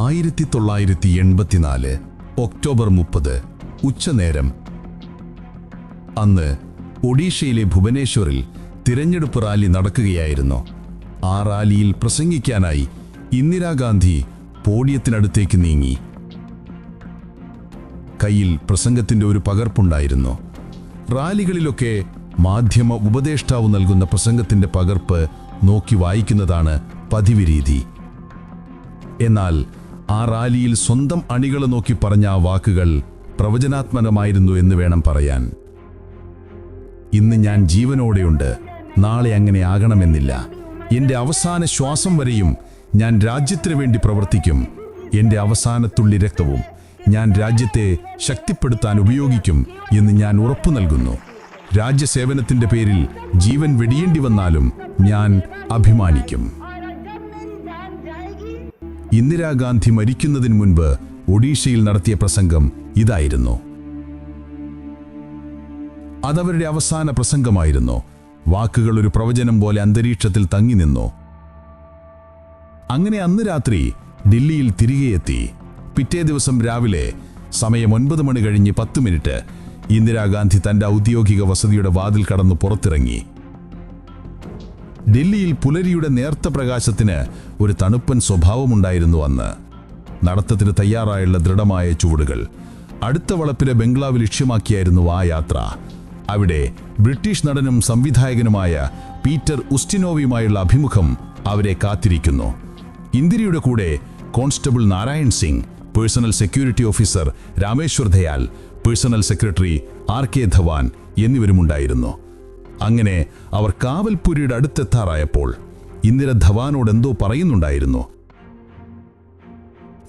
1984 October 30 ഉച്ചനേരം. അന്ന് ഒഡീഷയിലെ ഭുവനേശ്വറിൽ തിരഞ്ഞെടുപ്പ് റാലി നടക്കുകയായിരുന്നു. ആ റാലിയിൽ പ്രസംഗിക്കാനായി ഇന്ദിരാഗാന്ധി പോഡിയത്തിനടുത്തേക്ക് നീങ്ങി. കയ്യിൽ പ്രസംഗത്തിന്റെ ഒരു പകർപ്പുണ്ടായിരുന്നു. റാലികളിലൊക്കെ മാധ്യമ ഉപദേഷ്ടാവ് നൽകുന്ന പ്രസംഗത്തിന്റെ പകർപ്പ് നോക്കി വായിക്കുന്നതാണ് പതിവ് രീതി. എന്നാൽ ആ റാലിയിൽ സ്വന്തം അണികളെ നോക്കി പറഞ്ഞ ആ വാക്കുകൾ പ്രവചനാത്മകമായിരുന്നു എന്ന് വേണം പറയാൻ. ഇന്ന് ഞാൻ ജീവനോടെയുണ്ട്, നാളെ അങ്ങനെ ആകണമെന്നില്ല. എൻ്റെ അവസാന ശ്വാസം വരെയും ഞാൻ രാജ്യത്തിനു വേണ്ടി പ്രവർത്തിക്കും. എൻ്റെ അവസാനത്തുള്ളി രക്തവും ഞാൻ രാജ്യത്തെ ശക്തിപ്പെടുത്താൻ ഉപയോഗിക്കും എന്ന് ഞാൻ ഉറപ്പു നൽകുന്നു. രാജ്യസേവനത്തിൻ്റെ പേരിൽ ജീവൻ വെടിയേണ്ടി വന്നാലും ഞാൻ അഭിമാനിക്കും. ഇന്ദിരാഗാന്ധി മരിക്കുന്നതിന് മുൻപ് ഒഡീഷയിൽ നടത്തിയ പ്രസംഗം ഇതായിരുന്നു. അതവരുടെ അവസാന പ്രസംഗമായിരുന്നു. വാക്കുകൾ ഒരു പ്രവചനം പോലെ അന്തരീക്ഷത്തിൽ തങ്ങി നിന്നു. അങ്ങനെ അന്ന് രാത്രി ദില്ലിയിൽ തിരികെ എത്തി. പിറ്റേ ദിവസം രാവിലെ സമയം 9 മണി കഴിഞ്ഞ് 10 മിനിറ്റ് ഇന്ദിരാഗാന്ധി തന്റെ ഔദ്യോഗിക വസതിയുടെ വാതിൽ കടന്നു പുറത്തിറങ്ങി. ദില്ലിയിൽ പുലരിയുടെ നേർത്ത പ്രകാശത്തിന് ഒരു തണുപ്പൻ സ്വഭാവമുണ്ടായിരുന്നു അന്ന്. നടത്തത്തിന് തയ്യാറായുള്ള ദൃഢമായ ചുവടുകൾ. അടുത്ത വളപ്പിലെ ബംഗ്ലാവ് ലക്ഷ്യമാക്കിയായിരുന്നു ആ യാത്ര. അവിടെ ബ്രിട്ടീഷ് നടനും സംവിധായകനുമായ പീറ്റർ ഉസ്റ്റിനോവുമായുള്ള അഭിമുഖം അവരെ കാത്തിരിക്കുന്നു. ഇന്ദിരയുടെ കൂടെ constable Narayan Singh, personal security officer Rameshwar Dayal, personal secretary RK Dhawan എന്നിവരുമുണ്ടായിരുന്നു. അങ്ങനെ അവർ കാവൽപുരിയുടെ അടുത്തെത്താറായപ്പോൾ ഇന്ദിര ധവാനോട് എന്തോ പറയുന്നുണ്ടായിരുന്നു.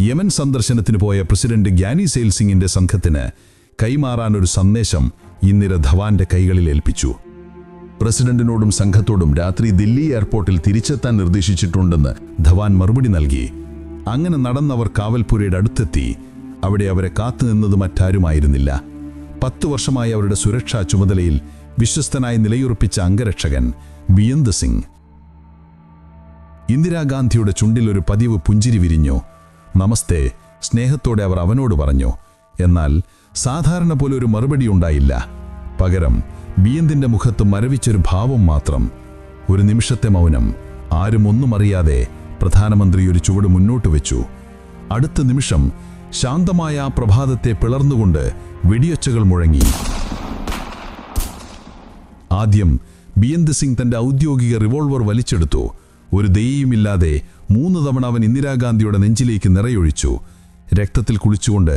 യമൻ സന്ദർശനത്തിന് പോയ പ്രസിഡന്റ് ഗ്യാനി സെയിൽ സിംഗിന്റെ സംഘത്തിന് കൈമാറാൻ ഒരു സന്ദേശം ഇന്ദിര ധവാന്റെ കൈകളിൽ ഏൽപ്പിച്ചു. പ്രസിഡന്റിനോടും സംഘത്തോടും രാത്രി ദില്ലി എയർപോർട്ടിൽ തിരിച്ചെത്താൻ നിർദ്ദേശിച്ചിട്ടുണ്ടെന്ന് ധവാൻ മറുപടി നൽകി. അങ്ങനെ നടന്നവർ കാവൽപുരയുടെ അടുത്തെത്തി. അവിടെ അവരെ കാത്തുനിന്നത് മറ്റാരുമായിരുന്നില്ല. 10 വർഷമായി അവരുടെ സുരക്ഷാ ചുമതലയിൽ വിശ്വസ്തനായി നിലയുറപ്പിച്ച അംഗരക്ഷകൻ ബിയേന്ദർ സിംഗ്. ഇന്ദിരാഗാന്ധിയുടെ ചുണ്ടിൽ ഒരു പതിവ് പുഞ്ചിരി വിരിഞ്ഞു. നമസ്തേ, സ്നേഹത്തോടെ അവർ അവനോട് പറഞ്ഞു. എന്നാൽ സാധാരണ പോലെ ഒരു മറുപടി ഉണ്ടായില്ല. പകരം ബിയേന്ദിന്റെ മുഖത്ത് മരവിച്ചൊരു ഭാവം മാത്രം. ഒരു നിമിഷത്തെ മൗനം. ആരും ഒന്നും അറിയാതെ പ്രധാനമന്ത്രി ഒരു ചുവട് മുന്നോട്ട് വെച്ചു. അടുത്ത നിമിഷം ശാന്തമായ ആ പ്രഭാതത്തെ പിളർന്നുകൊണ്ട് വെടിയൊച്ചകൾ മുഴങ്ങി. ആദ്യം ബിയേന്ദർ സിംഗ് തന്റെ ഔദ്യോഗിക റിവോൾവർ വലിച്ചെടുത്തു. ഒരു ദയയുമില്ലാതെ 3 തവണ അവൻ ഇന്ദിരാഗാന്ധിയുടെ നെഞ്ചിലേക്ക് നിറയൊഴിച്ചു. രക്തത്തിൽ കുളിച്ചുകൊണ്ട്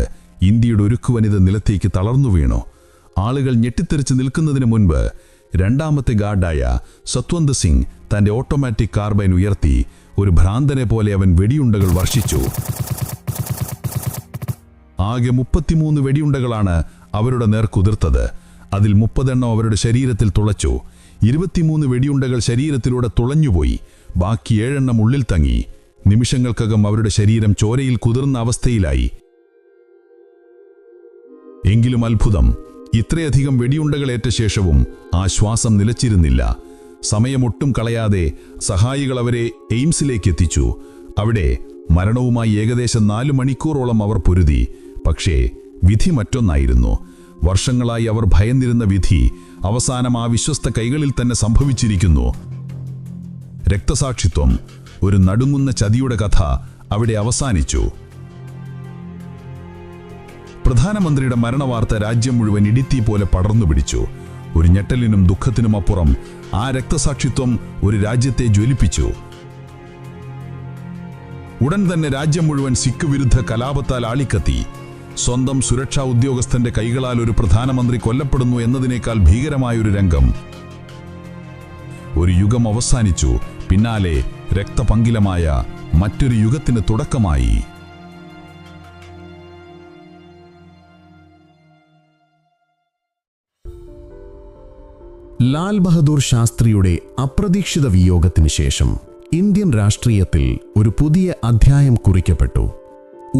ഇന്ത്യയുടെ ഒരുക്കു വനിത നിലത്തേക്ക് തളർന്നു വീണു. ആളുകൾ ഞെട്ടിത്തെറിച്ച് നിൽക്കുന്നതിന് മുൻപ് രണ്ടാമത്തെ ഗാർഡായ സത്വന്ത് സിംഗ് തന്റെ ഓട്ടോമാറ്റിക് കാർബൈൻ ഉയർത്തി. ഒരു ഭ്രാന്തനെ പോലെ അവൻ വെടിയുണ്ടകൾ വർഷിച്ചു. ആകെ 33 വെടിയുണ്ടകളാണ് അവരുടെ നേർക്കുതിർത്തത്. അതിൽ 30 എണ്ണം അവരുടെ ശരീരത്തിൽ തുളച്ചു. 23 വെടിയുണ്ടകൾ ശരീരത്തിലൂടെ തുളഞ്ഞുപോയി. ബാക്കി 7 എണ്ണം ഉള്ളിൽ തങ്ങി. നിമിഷങ്ങൾക്കകം അവരുടെ ശരീരം ചോരയിൽ കുതിർന്ന അവസ്ഥയിലായി. എങ്കിലും അത്ഭുതം, ഇത്രയധികം വെടിയുണ്ടകളേറ്റ ശേഷവും ആ ശ്വാസം നിലച്ചിരുന്നില്ല. സമയമൊട്ടും കളയാതെ സഹായികൾ അവരെ എയിംസിലേക്ക് എത്തിച്ചു. അവിടെ മരണവുമായി ഏകദേശം 4 മണിക്കൂറോളം അവർ പൊരുതി. പക്ഷേ വിധി മറ്റൊന്നായിരുന്നു. വർഷങ്ങളായി അവർ ഭയന്നിരുന്ന വിധി അവസാനം ആ വിശ്വസ്ത കൈകളിൽ തന്നെ സംഭവിച്ചിരിക്കുന്നു. രക്തസാക്ഷിത്വം, ഒരു നടുങ്ങുന്ന ചതിയുടെ കഥ അവിടെ അവസാനിച്ചു. പ്രധാനമന്ത്രിയുടെ മരണവാർത്ത രാജ്യം മുഴുവൻ ഇടിത്തീ പോലെ പടർന്നു പിടിച്ചു. ഒരു ഞെട്ടലിനും ദുഃഖത്തിനും അപ്പുറം ആ രക്തസാക്ഷിത്വം ഒരു രാജ്യത്തെ ജ്വലിപ്പിച്ചു. ഉടൻ തന്നെ രാജ്യം മുഴുവൻ സിഖ് വിരുദ്ധ കലാപത്താൽ ആളിക്കത്തി. സ്വന്തം സുരക്ഷാ ഉദ്യോഗസ്ഥന്റെ കൈകളാൽ ഒരു പ്രധാനമന്ത്രി കൊല്ലപ്പെടുന്നു എന്നതിനേക്കാൾ ഭീകരമായൊരു രംഗം. ഒരു യുഗം അവസാനിച്ചു. പിന്നാലെ രക്തപങ്കിലമായ മറ്റൊരു യുഗത്തിന് തുടക്കമായി. ലാൽ ബഹദൂർ ശാസ്ത്രിയുടെ അപ്രതീക്ഷിത വിയോഗത്തിന് ശേഷം ഇന്ത്യൻ രാഷ്ട്രീയത്തിൽ ഒരു പുതിയ അധ്യായം കുറിക്കപ്പെട്ടു.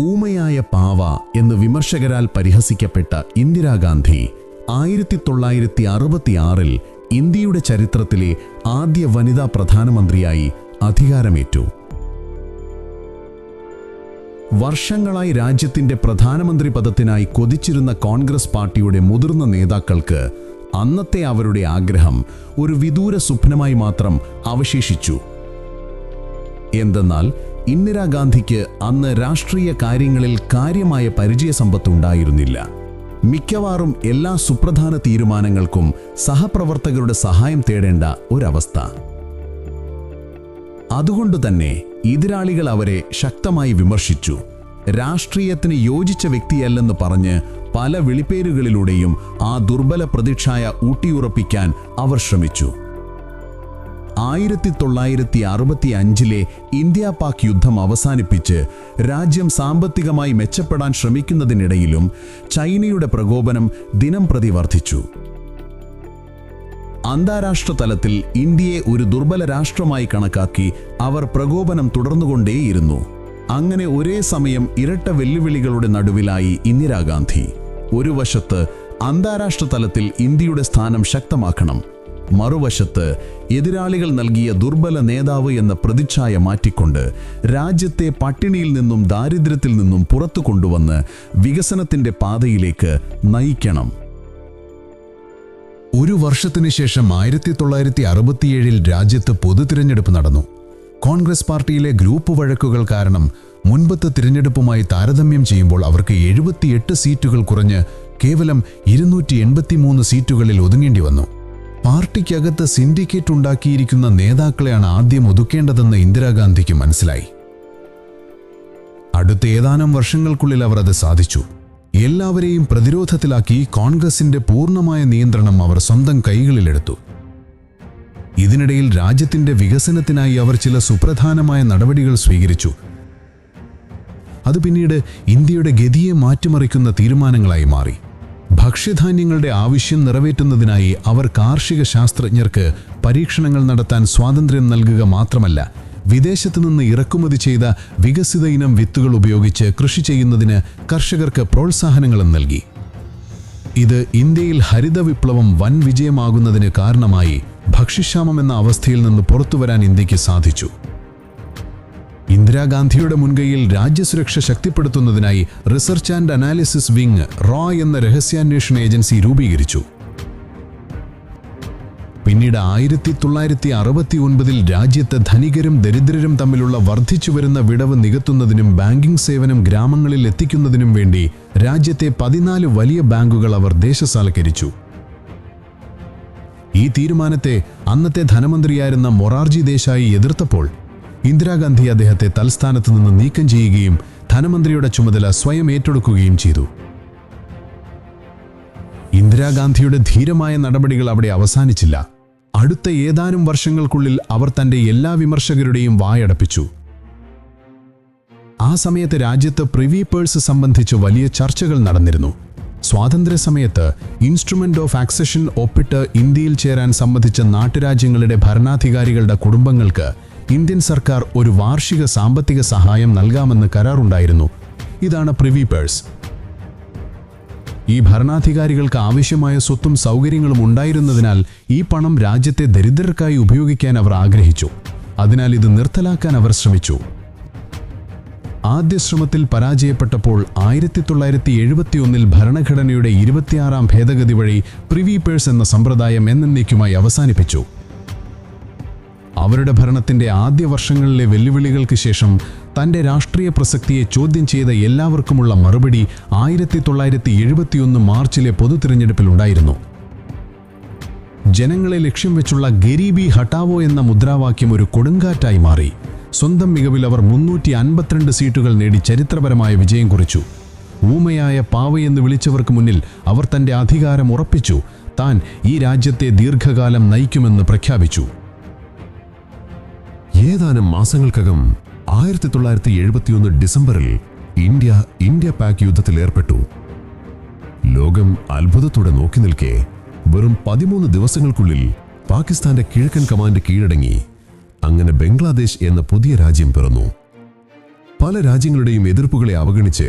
ഊമയായ പാവ എന്ന് വിമർശകരാൽ പരിഹസിക്കപ്പെട്ട ഇന്ദിരാഗാന്ധി 1966 ഇന്ത്യയുടെ ചരിത്രത്തിലെ ആദ്യ വനിതാ പ്രധാനമന്ത്രിയായി അധികാരമേറ്റു. വർഷങ്ങളായി രാജ്യത്തിന്റെ പ്രധാനമന്ത്രി പദത്തിനായി കൊതിച്ചിരുന്ന കോൺഗ്രസ് പാർട്ടിയുടെ മുതിർന്ന നേതാക്കൾക്ക് അന്നത്തെ അവരുടെ ആഗ്രഹം ഒരു വിദൂര സ്വപ്നമായി മാത്രം അവശേഷിച്ചു. എന്തെന്നാൽ ഇന്ദിരാഗാന്ധിക്ക് അന്ന് രാഷ്ട്രീയ കാര്യങ്ങളിൽ കാര്യമായ പരിചയസമ്പത്തുണ്ടായിരുന്നില്ല. മിക്കവാറും എല്ലാ സുപ്രധാന തീരുമാനങ്ങൾക്കും സഹപ്രവർത്തകരുടെ സഹായം തേടേണ്ട ഒരവസ്ഥ. അതുകൊണ്ടുതന്നെ എതിരാളികൾ അവരെ ശക്തമായി വിമർശിച്ചു. രാഷ്ട്രീയത്തിന് യോജിച്ച വ്യക്തിയല്ലെന്ന് പറഞ്ഞ് പല വിളിപ്പേരുകളിലൂടെയും ആ ദുർബല പ്രതിച്ഛായ ഊട്ടിയുറപ്പിക്കാൻ അവർ ശ്രമിച്ചു. 1965 ഇന്ത്യ പാക് യുദ്ധം അവസാനിപ്പിച്ച് രാജ്യം സാമ്പത്തികമായി മെച്ചപ്പെടാൻ ശ്രമിക്കുന്നതിനിടയിലും ചൈനയുടെ പ്രകോപനം ദിനംപ്രതി വർദ്ധിച്ചു. അന്താരാഷ്ട്ര തലത്തിൽ ഇന്ത്യയെ ഒരു ദുർബല രാഷ്ട്രമായി കണക്കാക്കി അവർ പ്രകോപനം തുടർന്നുകൊണ്ടേയിരുന്നു. അങ്ങനെ ഒരേ സമയം ഇരട്ട വെല്ലുവിളികളുടെ നടുവിലായി ഇന്ദിരാഗാന്ധി. ഒരു വശത്ത് അന്താരാഷ്ട്ര തലത്തിൽ ഇന്ത്യയുടെ സ്ഥാനം ശക്തമാക്കണം, മറുവശത്ത് എതിരാളികൾ നൽകിയ ദുർബല നേതാവ് എന്ന പ്രതിച്ഛായ മാറ്റിക്കൊണ്ട് രാജ്യത്തെ പട്ടിണിയിൽ നിന്നും ദാരിദ്ര്യത്തിൽ നിന്നും പുറത്തു കൊണ്ടുവന്ന് വികസനത്തിന്റെ പാതയിലേക്ക് നയിക്കണം. ഒരു വർഷത്തിനു ശേഷം 1967 രാജ്യത്ത് പൊതുതിരഞ്ഞെടുപ്പ് നടന്നു. കോൺഗ്രസ് പാർട്ടിയിലെ ഗ്രൂപ്പ് വഴക്കുകൾ കാരണം മുൻപത്തെ തിരഞ്ഞെടുപ്പുമായി താരതമ്യം ചെയ്യുമ്പോൾ അവർക്ക് 78 സീറ്റുകൾ കുറഞ്ഞ് കേവലം 283 സീറ്റുകളിൽ ഒതുങ്ങേണ്ടി വന്നു. പാർട്ടിക്കകത്ത് സിൻഡിക്കേറ്റ് ഉണ്ടാക്കിയിരിക്കുന്ന നേതാക്കളെയാണ് ആദ്യം ഒതുക്കേണ്ടതെന്ന് ഇന്ദിരാഗാന്ധിക്ക് മനസ്സിലായി. അടുത്ത ഏതാനും വർഷങ്ങൾക്കുള്ളിൽ അവർ അത് സാധിച്ചു. എല്ലാവരെയും പ്രതിരോധത്തിലാക്കി കോൺഗ്രസിന്റെ പൂർണ്ണമായ നിയന്ത്രണം അവർ സ്വന്തം കൈകളിലെടുത്തു. ഇതിനിടയിൽ രാജ്യത്തിന്റെ വികസനത്തിനായി അവർ ചില സുപ്രധാനമായ നടപടികൾ സ്വീകരിച്ചു. അത് പിന്നീട് ഇന്ത്യയുടെ ഗതിയെ മാറ്റിമറിക്കുന്ന തീരുമാനങ്ങളായി മാറി. ഭക്ഷ്യധാന്യങ്ങളുടെ ആവശ്യം നിറവേറ്റുന്നതിനായി അവർ കാർഷിക ശാസ്ത്രജ്ഞർക്ക് പരീക്ഷണങ്ങൾ നടത്താൻ സ്വാതന്ത്ര്യം നൽകുക മാത്രമല്ല, വിദേശത്തു നിന്ന് ഇറക്കുമതി ചെയ്ത വികസിത ഇനം വിത്തുകൾ ഉപയോഗിച്ച് കൃഷി ചെയ്യുന്നതിന് കർഷകർക്ക് പ്രോത്സാഹനങ്ങളും നൽകി. ഇത് ഇന്ത്യയിൽ ഹരിത വിപ്ലവം വൻ വിജയമാകുന്നതിന് കാരണമായി ഭക്ഷ്യക്ഷാമം എന്ന അവസ്ഥയിൽ നിന്ന് പുറത്തുവരാൻ ഇന്ത്യക്ക് സാധിച്ചു. ഇന്ദിരാഗാന്ധിയുടെ മുൻകൈയിൽ രാജ്യസുരക്ഷ ശക്തിപ്പെടുത്തുന്നതിനായി റിസർച്ച് ആൻഡ് അനാലിസിസ് വിങ് റോ എന്ന രഹസ്യാന്വേഷണ ഏജൻസി രൂപീകരിച്ചു. പിന്നീട് 1969 രാജ്യത്ത് ധനികരും ദരിദ്രരും തമ്മിലുള്ള വർദ്ധിച്ചുവരുന്ന വിടവ് നികത്തുന്നതിനും ബാങ്കിംഗ് സേവനം ഗ്രാമങ്ങളിൽ എത്തിക്കുന്നതിനും വേണ്ടി രാജ്യത്തെ 14 വലിയ ബാങ്കുകൾ അവർ ദേശസാൽക്കരിച്ചു. ഈ തീരുമാനത്തെ അന്നത്തെ ധനമന്ത്രിയായിരുന്ന മൊറാർജി ദേശായി എതിർത്തപ്പോൾ ഇന്ദിരാഗാന്ധി അദ്ദേഹത്തെ തൽസ്ഥാനത്ത് നിന്ന് നീക്കം ചെയ്യുകയും ധനമന്ത്രിയുടെ ചുമതല സ്വയം ഏറ്റെടുക്കുകയും ചെയ്തു. ഇന്ദിരാഗാന്ധിയുടെ ധീരമായ നടപടികൾ അവിടെ അവസാനിച്ചില്ല. അടുത്ത ഏതാനും വർഷങ്ങൾക്കുള്ളിൽ അവർ തന്റെ എല്ലാ വിമർശകരുടെയും വായടപ്പിച്ചു. ആ സമയത്ത് രാജ്യത്ത് പ്രിവി പേഴ്സ് സംബന്ധിച്ച് വലിയ ചർച്ചകൾ നടന്നിരുന്നു. സ്വാതന്ത്ര്യ സമയത്ത് ഇൻസ്ട്രുമെന്റ് ഓഫ് ആക്സഷൻ ഒപ്പിട്ട് ഇന്ത്യയിൽ ചേരാൻ സമ്മതിച്ച നാട്ടുരാജ്യങ്ങളുടെ ഭരണാധികാരികളുടെ കുടുംബങ്ങൾക്ക് ഇന്ത്യൻ സർക്കാർ ഒരു വാർഷിക സാമ്പത്തിക സഹായം നൽകാമെന്ന് കരാറുണ്ടായിരുന്നു. ഇതാണ് പ്രിവി പേഴ്സ്. ഈ ഭരണാധികാരികൾക്ക് ആവശ്യമായ സ്വത്തും സൗകര്യങ്ങളും ഉണ്ടായിരുന്നതിനാൽ ഈ പണം രാജ്യത്തെ ദരിദ്രർക്കായി ഉപയോഗിക്കാൻ അവർ ആഗ്രഹിച്ചു. അതിനാൽ ഇത് നിർത്തലാക്കാൻ അവർ ശ്രമിച്ചു. ആദ്യ ശ്രമത്തിൽ പരാജയപ്പെട്ടപ്പോൾ 1971 ഭരണഘടനയുടെ 26ാം ഭേദഗതി വഴി പ്രിവി പേഴ്സ് എന്ന സമ്പ്രദായം എന്നേക്കുമായി അവസാനിപ്പിച്ചു. അവരുടെ ഭരണത്തിന്റെ ആദ്യ വർഷങ്ങളിലെ വെല്ലുവിളികൾക്ക് ശേഷം തന്റെ രാഷ്ട്രീയ പ്രസക്തിയെ ചോദ്യം ചെയ്ത എല്ലാവർക്കുമുള്ള മറുപടി 1971 മാർച്ചിലെ പൊതുതിരഞ്ഞെടുപ്പിൽ ഉണ്ടായിരുന്നു. ജനങ്ങളെ ലക്ഷ്യം വെച്ചുള്ള ഗരീബി ഹട്ടാവോ എന്ന മുദ്രാവാക്യം ഒരു കൊടുങ്കാറ്റായി മാറി. സ്വന്തം മികവിൽ അവർ 352 സീറ്റുകൾ നേടി ചരിത്രപരമായ വിജയം കുറിച്ചു. ഊമയായ പാവയെന്ന് വിളിച്ചവർക്ക് മുന്നിൽ അവർ തന്റെ അധികാരം ഉറപ്പിച്ചു. താൻ ഈ രാജ്യത്തെ ദീർഘകാലം നയിക്കുമെന്ന് പ്രഖ്യാപിച്ചു. ഏതാനും മാസങ്ങൾക്കകം 1971 ഡിസംബറിൽ ഇന്ത്യ പാക് യുദ്ധത്തിൽ ഏർപ്പെട്ടു. ലോകം അത്ഭുതത്തോടെ നോക്കി നിൽക്കെ വെറും 13 ദിവസങ്ങൾക്കുള്ളിൽ പാകിസ്ഥാന്റെ കിഴക്കൻ കമാൻഡ് കീഴടങ്ങി. അങ്ങനെ ബംഗ്ലാദേശ് എന്ന പുതിയ രാജ്യം പിറന്നു. പല രാജ്യങ്ങളുടെയും എതിർപ്പുകളെ അവഗണിച്ച്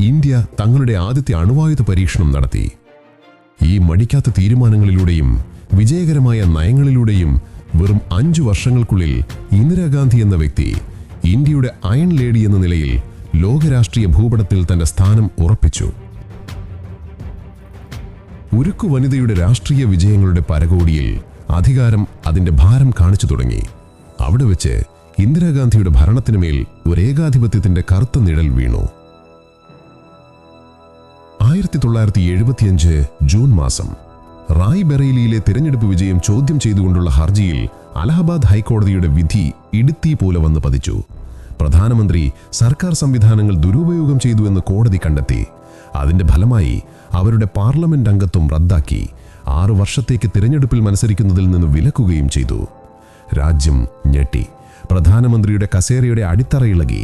ഇന്ത്യ തങ്ങളുടെ ആദ്യത്തെ അണുവായുധ പരീക്ഷണം നടത്തി. ഈ മടിക്കാത്ത തീരുമാനങ്ങളിലൂടെയും വിജയകരമായ നയങ്ങളിലൂടെയും വെറും 5 വർഷങ്ങൾക്കുള്ളിൽ ഇന്ദിരാഗാന്ധി എന്ന വ്യക്തി ഇന്ത്യയുടെ അയൺ ലേഡി എന്ന നിലയിൽ ലോകരാഷ്ട്രീയ ഭൂപടത്തിൽ തന്റെ സ്ഥാനം ഉറപ്പിച്ചു. ഉരുക്കു വനിതയുടെ രാഷ്ട്രീയ വിജയങ്ങളുടെ പരകോടിയിൽ അധികാരം അതിന്റെ ഭാരം കാണിച്ചു തുടങ്ങി. അവിടെ വെച്ച് ഇന്ദിരാഗാന്ധിയുടെ ഭരണത്തിനു മേൽ ഒരു ഏകാധിപത്യത്തിന്റെ കറുത്ത നിഴൽ വീണു. 1975 ജൂൺ മാസം റായ് ബറേലിയിലെ തിരഞ്ഞെടുപ്പ് വിജയം ചോദ്യം ചെയ്തുകൊണ്ടുള്ള ഹർജിയിൽ അലഹബാദ് ഹൈക്കോടതിയുടെ വിധി ഇടുത്തി പോലെ വന്ന് പതിച്ചു. പ്രധാനമന്ത്രി സർക്കാർ സംവിധാനങ്ങൾ ദുരുപയോഗം ചെയ്തു എന്ന് കോടതി കണ്ടെത്തി. അതിന്റെ ഫലമായി അവരുടെ പാർലമെന്റ് അംഗത്വം റദ്ദാക്കി 6 വർഷത്തേക്ക് തിരഞ്ഞെടുപ്പിൽ മത്സരിക്കുന്നതിൽ നിന്ന് വിലക്കുകയും ചെയ്തു. രാജ്യം ഞെട്ടി. പ്രധാനമന്ത്രിയുടെ കസേരയുടെ അടിത്തറയിളകി.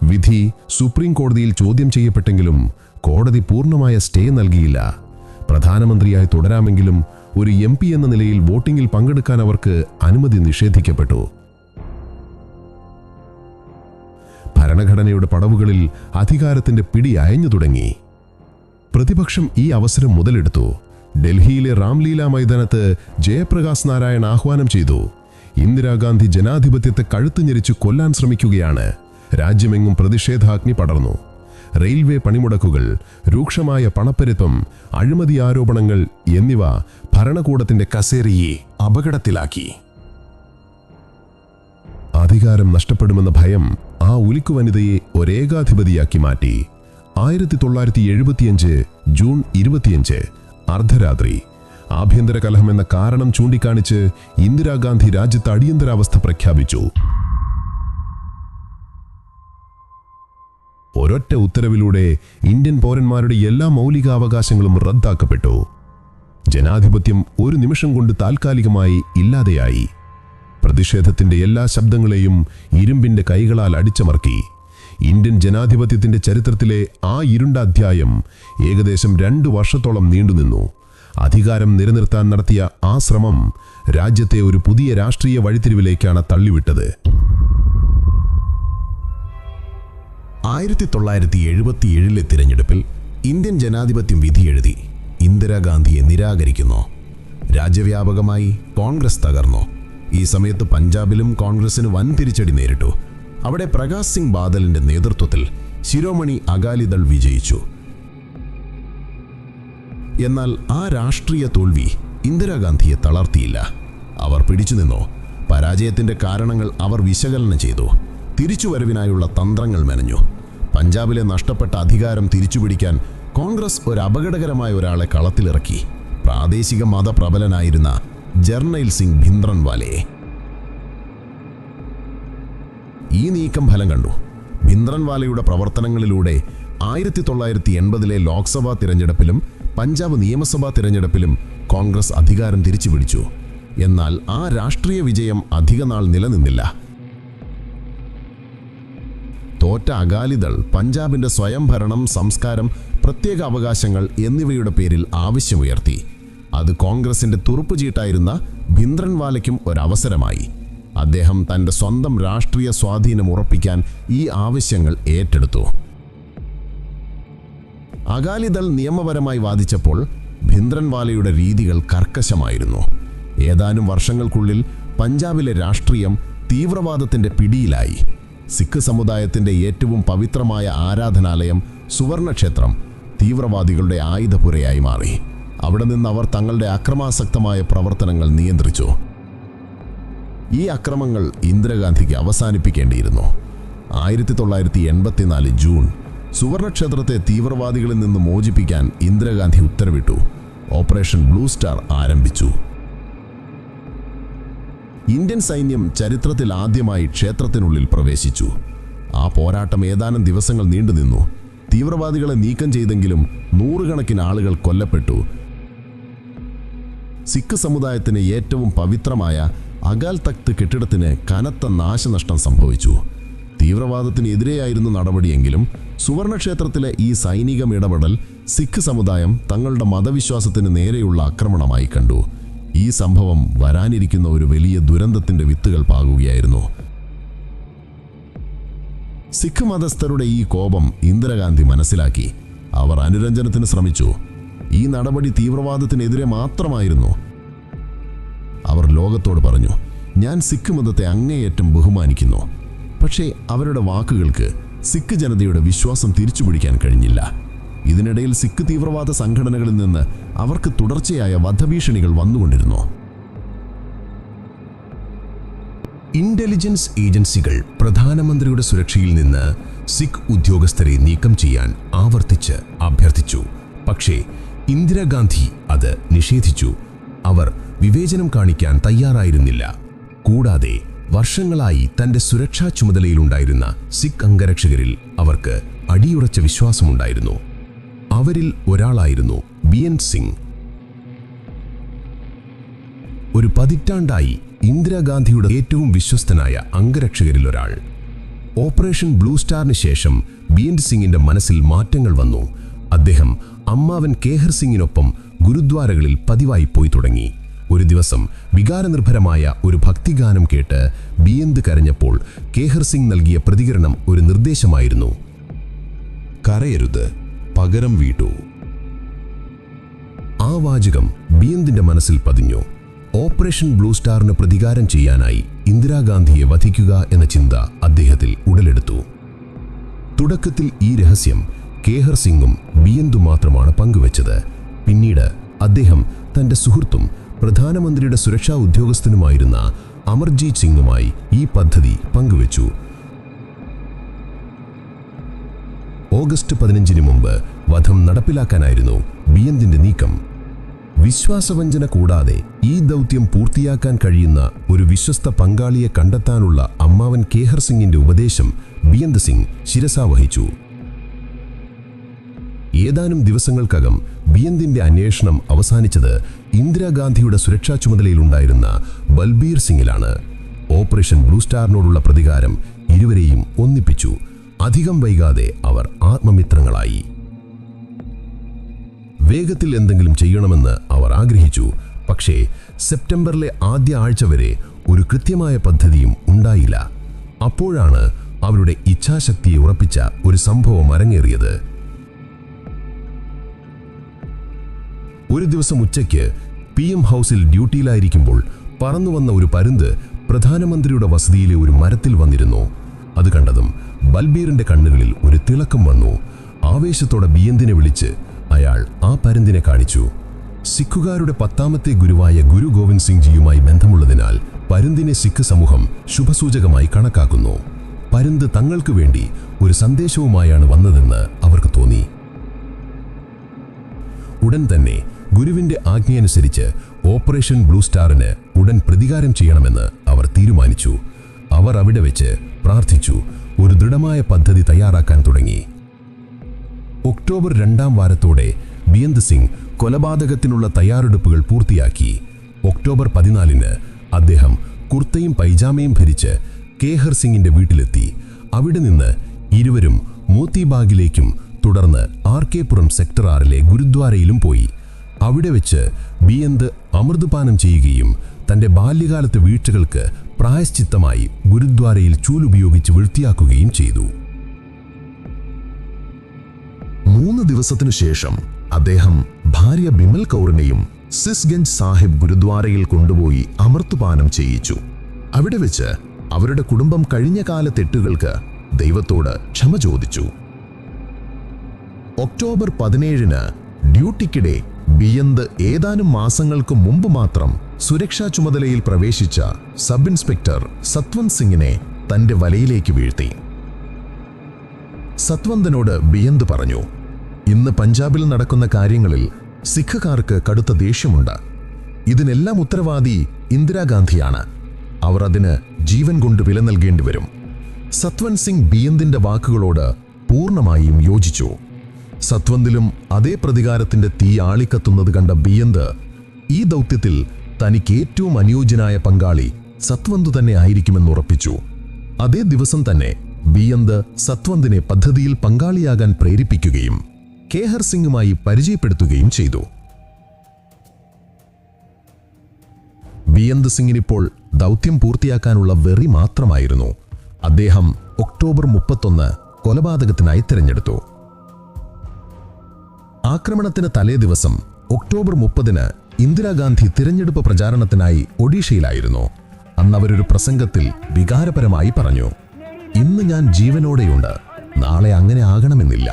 വിധി സുപ്രീം കോടതിയിൽ ചോദ്യം ചെയ്യപ്പെട്ടെങ്കിലും കോടതി പൂർണ്ണമായ സ്റ്റേ നൽകിയില്ല. പ്രധാനമന്ത്രിയായി തുടരാമെങ്കിലും ഒരു MP എന്ന നിലയിൽ വോട്ടിംഗിൽ പങ്കെടുക്കാൻ അവർക്ക് അനുമതി നിഷേധിക്കപ്പെട്ടു. ഭരണഘടനയുടെ പടവുകളിൽ അധികാരത്തിന്റെ പിടി അയഞ്ഞു തുടങ്ങി. പ്രതിപക്ഷം ഈ അവസരം മുതലെടുത്തു. ഡൽഹിയിലെ രാംലീല മൈതാനത്ത് ജയപ്രകാശ് നാരായൺ ആഹ്വാനം ചെയ്തു, ഇന്ദിരാഗാന്ധി ജനാധിപത്യത്തെ കഴുത്തു ഞെരിച്ചു കൊല്ലാൻ ശ്രമിക്കുകയാണ്. രാജ്യമെങ്ങും പ്രതിഷേധാഗ്നി പടർന്നു. റെയിൽവേ പണിമുടക്കുകൾ, രൂക്ഷമായ പണപ്പെരുപ്പം, അഴിമതി ആരോപണങ്ങൾ എന്നിവ ഭരണകൂടത്തിന്റെ കസേരയെ അപകടത്തിലാക്കി. അധികാരം നഷ്ടപ്പെടുമെന്ന ഭയം ആ ഉലിക്കു വനിതയെ ഒരേകാധിപതിയാക്കി മാറ്റി. 1975 ജൂൺ 25 അർദ്ധരാത്രി ആഭ്യന്തര കലഹം എന്ന കാരണം ചൂണ്ടിക്കാണിച്ച് ഇന്ദിരാഗാന്ധി രാജ്യത്ത് അടിയന്തരാവസ്ഥ പ്രഖ്യാപിച്ചു. ഒരൊറ്റ ഉത്തരവിലൂടെ ഇന്ത്യൻ പൗരന്മാരുടെ എല്ലാ മൗലികാവകാശങ്ങളും റദ്ദാക്കപ്പെട്ടു. ജനാധിപത്യം ഒരു നിമിഷം കൊണ്ട് താൽക്കാലികമായി ഇല്ലാതെയായി. പ്രതിഷേധത്തിന്റെ എല്ലാ ശബ്ദങ്ങളെയും ഇരുമ്പിന്റെ കൈകളാൽ അടിച്ചമർത്തി. ഇന്ത്യൻ ജനാധിപത്യത്തിന്റെ ചരിത്രത്തിലെ ആ ഇരുണ്ട അധ്യായം ഏകദേശം 2 വർഷത്തോളം നീണ്ടുനിന്നു. അധികാരം നിലനിർത്താൻ നടത്തിയ ആ ശ്രമം രാജ്യത്തെ ഒരു പുതിയ രാഷ്ട്രീയ വഴിത്തിരിവിലേക്കാണ് തള്ളിവിട്ടത്. 1977 തിരഞ്ഞെടുപ്പിൽ ഇന്ത്യൻ ജനാധിപത്യം വിധിയെഴുതി. ഇന്ദിരാഗാന്ധിയെ നിരാകരിക്കുന്നു. രാജ്യവ്യാപകമായി കോൺഗ്രസ് തകർന്നു. ഈ സമയത്ത് പഞ്ചാബിലും കോൺഗ്രസിന് വൻ തിരിച്ചടി നേരിട്ടു. അവിടെ പ്രകാശ് സിംഗ് ബാദലിന്റെ നേതൃത്വത്തിൽ ശിരോമണി അകാലിദൾ വിജയിച്ചു. എന്നാൽ ആ രാഷ്ട്രീയ തോൽവി ഇന്ദിരാഗാന്ധിയെ തളർത്തിയില്ല. അവർ പിടിച്ചുനിന്നു. പരാജയത്തിന്റെ കാരണങ്ങൾ അവർ വിശകലനം ചെയ്തു. തിരിച്ചുവരവിനായുള്ള തന്ത്രങ്ങൾ മെനഞ്ഞു. പഞ്ചാബിലെ നഷ്ടപ്പെട്ട അധികാരം തിരിച്ചുപിടിക്കാൻ കോൺഗ്രസ് ഒരു അപകടകരമായ ഒരാളെ കളത്തിലിറക്കി. പ്രാദേശിക മതപ്രബലനായിരുന്ന ജർണൈൽ സിംഗ് ഭിന്ദ്രൻവാലയെ. ഈ നീക്കം ഫലം കണ്ടു. ഭിന്ദ്രൻവാലയുടെ പ്രവർത്തനങ്ങളിലൂടെ 1980 ലോക്സഭാ തിരഞ്ഞെടുപ്പിലും പഞ്ചാബ് നിയമസഭാ തിരഞ്ഞെടുപ്പിലും കോൺഗ്രസ് അധികാരം തിരിച്ചുപിടിച്ചു. എന്നാൽ ആ രാഷ്ട്രീയ വിജയം അധികനാൾ നിലനിന്നില്ല. തോറ്റ അകാലിദൾ പഞ്ചാബിന്റെ സ്വയംഭരണം, സംസ്കാരം, പ്രത്യേക അവകാശങ്ങൾ എന്നിവയുടെ പേരിൽ ആവശ്യമുയർത്തി. അത് കോൺഗ്രസിന്റെ തുറുപ്പുചീട്ടായിരുന്ന ഭിന്ദ്രൻവാലയ്ക്കും ഒരവസരമായി. അദ്ദേഹം തന്റെ സ്വന്തം രാഷ്ട്രീയ സ്വാധീനം ഉറപ്പിക്കാൻ ഈ ആവശ്യങ്ങൾ ഏറ്റെടുത്തു. അകാലിദൾ നിയമപരമായി വാദിച്ചപ്പോൾ ഭിന്ദ്രൻവാലയുടെ രീതികൾ കർക്കശമായിരുന്നു. ഏതാനും വർഷങ്ങൾക്കുള്ളിൽ പഞ്ചാബിലെ രാഷ്ട്രീയം തീവ്രവാദത്തിന്റെ പിടിയിലായി. സിഖ് സമുദായത്തിന്റെ ഏറ്റവും പവിത്രമായ ആരാധനാലയം സുവർണക്ഷേത്രം തീവ്രവാദികളുടെ ആയുധപുരയായി മാറി. അവിടെ നിന്ന് അവർ തങ്ങളുടെ അക്രമാസക്തമായ പ്രവർത്തനങ്ങൾ നിയന്ത്രിച്ചു. ഈ അക്രമങ്ങൾ ഇന്ദിരാഗാന്ധിക്ക് അവസാനിപ്പിക്കേണ്ടിയിരുന്നു. 1984 ജൂൺ സുവർണക്ഷേത്രത്തെ തീവ്രവാദികളിൽ നിന്ന് മോചിപ്പിക്കാൻ ഇന്ദിരാഗാന്ധി ഉത്തരവിട്ടു. ഓപ്പറേഷൻ ബ്ലൂ സ്റ്റാർ ആരംഭിച്ചു. ഇന്ത്യൻ സൈന്യം ചരിത്രത്തിൽ ആദ്യമായി ക്ഷേത്രത്തിനുള്ളിൽ പ്രവേശിച്ചു. ആ പോരാട്ടം ഏതാനും ദിവസങ്ങൾ നീണ്ടുനിന്നു. തീവ്രവാദികളെ നീക്കം ചെയ്തെങ്കിലും നൂറുകണക്കിന് ആളുകൾ കൊല്ലപ്പെട്ടു. സിഖ് സമുദായത്തിന് ഏറ്റവും പവിത്രമായ അകാൽ തഖ്ത് കെട്ടിടത്തിന് കനത്ത നാശനഷ്ടം സംഭവിച്ചു. തീവ്രവാദത്തിനെതിരെയായിരുന്നു നടപടിയെങ്കിലും സുവർണക്ഷേത്രത്തിലെ ഈ സൈനിക ഇടപെടൽ സിഖ് സമുദായം തങ്ങളുടെ മതവിശ്വാസത്തിന് നേരെയുള്ള ആക്രമണമായി കണ്ടു. ഈ സംഭവം വരാനിരിക്കുന്ന ഒരു വലിയ ദുരന്തത്തിന്റെ വിത്തുകൾ പാകുകയായിരുന്നു. സിഖ് മതസ്ഥരുടെ ഈ കോപം ഇന്ദിരാഗാന്ധി മനസ്സിലാക്കി. അവർ അനുരഞ്ജനത്തിന് ശ്രമിച്ചു. ഈ നടപടി തീവ്രവാദത്തിനെതിരെ മാത്രമായിരുന്നു. അവർ ലോകത്തോട് പറഞ്ഞു, ഞാൻ സിഖ് മതത്തെ അങ്ങേയറ്റം ബഹുമാനിക്കുന്നു. പക്ഷേ അവരുടെ വാക്കുകൾക്ക് സിഖ് ജനതയുടെ വിശ്വാസം തിരിച്ചുപിടിക്കാൻ കഴിഞ്ഞില്ല. ഇതിനിടയിൽ സിഖ് തീവ്രവാദ സംഘടനകളിൽ നിന്ന് അവർക്ക് തുടർച്ചയായ വധഭീഷണികൾ വന്നുകൊണ്ടിരുന്നു. ഇന്റലിജൻസ് ഏജൻസികൾ പ്രധാനമന്ത്രിയുടെ സുരക്ഷയിൽ നിന്ന് സിഖ് ഉദ്യോഗസ്ഥരെ നീക്കം ചെയ്യാൻ ആവർത്തിച്ച് അഭ്യർത്ഥിച്ചു. പക്ഷേ ഇന്ദിരാഗാന്ധി അത് നിഷേധിച്ചു. അവർ വിവേചനം കാണിക്കാൻ തയ്യാറായിരുന്നില്ല. കൂടാതെ വർഷങ്ങളായി തന്റെ സുരക്ഷാ ചുമതലയിലുണ്ടായിരുന്ന സിഖ് അംഗരക്ഷകരിൽ അവർക്ക് അടിയുറച്ച വിശ്വാസമുണ്ടായിരുന്നു. അവരിൽ ഒരാളായിരുന്നു ബിയന്ത് സിംഗ്. ഒരു പതിറ്റാണ്ടായി ഇന്ദിരാഗാന്ധിയുടെ ഏറ്റവും വിശ്വസ്തനായ അംഗരക്ഷകരിൽ ഒരാൾ. ഓപ്പറേഷൻ ബ്ലൂ സ്റ്റാറിന് ശേഷം ബിയന്ത് സിംഗിന്റെ മനസ്സിൽ മാറ്റങ്ങൾ വന്നു. അദ്ദേഹം അമ്മാവൻ കേഹർ സിംഗിനൊപ്പം ഗുരുദ്വാരകളിൽ പതിവായി പോയി തുടങ്ങി. ഒരു ദിവസം വികാരനിർഭരമായ ഒരു ഭക്തിഗാനം കേട്ട് ബിയന്ത് കരഞ്ഞപ്പോൾ കേഹർ സിംഗ് നൽകിയ പ്രതികരണം ഒരു നിർദ്ദേശമായിരുന്നു: കരയരുത്, പകരം വീട്ടു. ആ വാചകം ബിയന്തിന്റെ മനസ്സിൽ പതിഞ്ഞു. ഓപ്പറേഷൻ ബ്ലൂ സ്റ്റാറിന് പ്രതികാരം ചെയ്യാനായി ഇന്ദിരാഗാന്ധിയെ വധിക്കുക എന്ന ചിന്ത അദ്ദേഹത്തിൽ ഉടലെടുത്തു. തുടക്കത്തിൽ ഈ രഹസ്യം കേഹർ സിംഗും ബിയന്തും മാത്രമാണ് പങ്കുവച്ചത്. പിന്നീട് അദ്ദേഹം തന്റെ സുഹൃത്തും പ്രധാനമന്ത്രിയുടെ സുരക്ഷാ ഉദ്യോഗസ്ഥനുമായിരുന്ന അമർജീത് സിംഗുമായി ഈ പദ്ധതി പങ്കുവച്ചു. ഓഗസ്റ്റ് 15 മുമ്പ് വധം നടപ്പിലാക്കാനായിരുന്നു ബിയന്തിന്റെ നീക്കം. വിശ്വാസവഞ്ചന കൂടാതെ ഈ ദൗത്യം പൂർത്തിയാക്കാൻ കഴിയുന്ന ഒരു വിശ്വസ്ത പങ്കാളിയെ കണ്ടെത്താനുള്ള അമ്മാവൻ കേഹർ സിംഗിന്റെ ഉപദേശം ബിയന്ത് സിംഗ് ശിരസാവഹിച്ചു. ഏതാനും ദിവസങ്ങൾക്കകം ബിയന്തിന്റെ അന്വേഷണം അവസാനിച്ചത് ഇന്ദിരാഗാന്ധിയുടെ സുരക്ഷാ ചുമതലയിലുണ്ടായിരുന്ന ബൽബീർ സിംഗിലാണ്. ഓപ്പറേഷൻ ബ്ലൂ സ്റ്റാറിനോടുള്ള പ്രതികാരം ഇരുവരെയും ഒന്നിപ്പിച്ചു. അധികം വൈകാതെ അവർ ആത്മമിത്രങ്ങളായി. വേഗത്തിൽ എന്തെങ്കിലും ചെയ്യണമെന്ന് അവർ ആഗ്രഹിച്ചു. പക്ഷേ സെപ്റ്റംബറിലെ ആദ്യ ആഴ്ച വരെ ഒരു കൃത്യമായ പദ്ധതിയും ഉണ്ടായില്ല. അപ്പോഴാണ് അവരുടെ ഇച്ഛാശക്തിയെ ഉറപ്പിച്ച ഒരു സംഭവം അരങ്ങേറിയത്. ഒരു ദിവസം ഉച്ചയ്ക്ക് PM ഹൗസിൽ ഡ്യൂട്ടിയിലായിരിക്കുമ്പോൾ പറന്നുവന്ന ഒരു പരുന്ത് പ്രധാനമന്ത്രിയുടെ വസതിയിലെ ഒരു മരത്തിൽ വന്നിരുന്നു. അത് കണ്ടതും ബൽബീറിന്റെ കണ്ണുകളിൽ ഒരു തിളക്കം വന്നു. ആവേശത്തോടെ ബിയന്തിനെ വിളിച്ച് അയാൾ ആ പരുന്തിനെ കാണിച്ചു. സിഖുകാരുടെ 10ാമത്തെ ഗുരുവായ ഗുരു ഗോവിന്ദ് സിംഗ് ജിയുമായി ബന്ധമുള്ളതിനാൽ പരുന്തിനെ സിഖ് സമൂഹം ശുഭസൂചകമായി കണക്കാക്കുന്നു. പരുന്ത് തങ്ങൾക്ക് വേണ്ടി ഒരു സന്ദേശവുമായാണ് വന്നതെന്ന് അവർക്ക് തോന്നി. ഉടൻ തന്നെ ഗുരുവിന്റെ ആജ്ഞയനുസരിച്ച് ഓപ്പറേഷൻ ബ്ലൂ സ്റ്റാറിന് ഉടൻ പ്രതികാരം ചെയ്യണമെന്ന് അവർ തീരുമാനിച്ചു. അവർ അവിടെ വെച്ച് പ്രാർത്ഥിച്ചു. ഒരു ദൃഢമായ പദ്ധതി തയ്യാറാക്കാൻ തുടങ്ങി. ഒക്ടോബർ 2ാം വാരത്തോടെ ബിയന്ത് സിംഗ് കൊലപാതകത്തിനുള്ള തയ്യാറെടുപ്പുകൾ പൂർത്തിയാക്കി. ഒക്ടോബർ 14-ന് അദ്ദേഹം കുർത്തയും പൈജാമയും ധരിച്ച് കേഹർ സിംഗിന്റെ വീട്ടിലെത്തി. അവിടെ നിന്ന് ഇരുവരും മോത്തിബാഗിലേക്കും തുടർന്ന് RK പുരം സെക്ടർ 6-ലെ ഗുരുദ്വാരയിലും പോയി. അവിടെ വെച്ച് ബിയന്ത് അമൃതപാനം ചെയ്യുകയും തന്റെ ബാല്യകാലത്തെ വീഴ്ചകൾക്ക് പ്രായശ്ചിത്തമായി ഗുരുദ്വാരയിൽ ചൂലുപയോഗിച്ച് വൃത്തിയാക്കുകയും ചെയ്തു. 3 ദിവസത്തിനു ശേഷം അദ്ദേഹം ഭാര്യ ബിമൽ കൗറിനെയും സിസ്ഗഞ്ച് സാഹിബ് ഗുരുദ്വാരയിൽ കൊണ്ടുപോയി അമൃതപാനം ചെയ്യിച്ചു. അവിടെ വെച്ച് അവരുടെ കുടുംബം കഴിഞ്ഞ കാല തെറ്റുകൾക്ക് ദൈവത്തോട് ക്ഷമ ചോദിച്ചു. ഒക്ടോബർ 17-ന് ഡ്യൂട്ടിക്കിടെ ബിയന്ത് ഏതാനും മാസങ്ങൾക്ക് മുമ്പ് മാത്രം സുരക്ഷാ ചുമതലയിൽ പ്രവേശിച്ച സബ് ഇൻസ്പെക്ടർ സത്വന്ത് സിംഗിനെ തന്റെ വലയിലേക്ക് വീഴ്ത്തി. സത്വന്തിനോട് ബിയന്ത് പറഞ്ഞു, ഇന്ന് പഞ്ചാബിൽ നടക്കുന്ന കാര്യങ്ങളിൽ സിഖുകാർക്ക് കടുത്ത ദേഷ്യമുണ്ട്. ഇതിനെല്ലാം ഉത്തരവാദി ഇന്ദിരാഗാന്ധിയാണ്. അവർ അതിന് ജീവൻ കൊണ്ട് വില നൽകേണ്ടി വരും. സത്വന്ത് സിംഗ് ബിയന്തിന്റെ വാക്കുകളോട് പൂർണ്ണമായും യോജിച്ചു. സത്വന്തിലും അതേ പ്രതികാരത്തിന്റെ തീ ആളിക്കത്തുന്നത് കണ്ട ബിയന്ത് ഈ ദൗത്യത്തിൽ തനിക്ക് ഏറ്റവും അനുയോജ്യനായ പങ്കാളി സത്വന്ത് തന്നെ ആയിരിക്കുമെന്ന് ഉറപ്പിച്ചു. അതേ ദിവസം തന്നെ ബിയന്ത് സത്വന്തിനെ പദ്ധതിയിൽ പങ്കാളിയാകാൻ പ്രേരിപ്പിക്കുകയും കേഹർ സിംഗുമായി പരിചയപ്പെടുത്തുകയും ചെയ്തു. ബിയന്ത് സിംഗിനിപ്പോൾ ദൗത്യം പൂർത്തിയാക്കാനുള്ള വെറി മാത്രമായിരുന്നു. അദ്ദേഹം ഒക്ടോബർ 31 കൊലപാതകത്തിനായി തിരഞ്ഞെടുത്തു. ആക്രമണത്തിന് തലേ ദിവസം ഒക്ടോബർ 30-ന് ഇന്ദിരാഗാന്ധി തിരഞ്ഞെടുപ്പ് പ്രചാരണത്തിനായി ഒഡീഷയിലായിരുന്നു. അന്ന് അവരൊരു പ്രസംഗത്തിൽ വികാരപരമായി പറഞ്ഞു, ഇന്ന് ഞാൻ ജീവനോടെയുണ്ട്, നാളെ അങ്ങനെ ആകണമെന്നില്ല.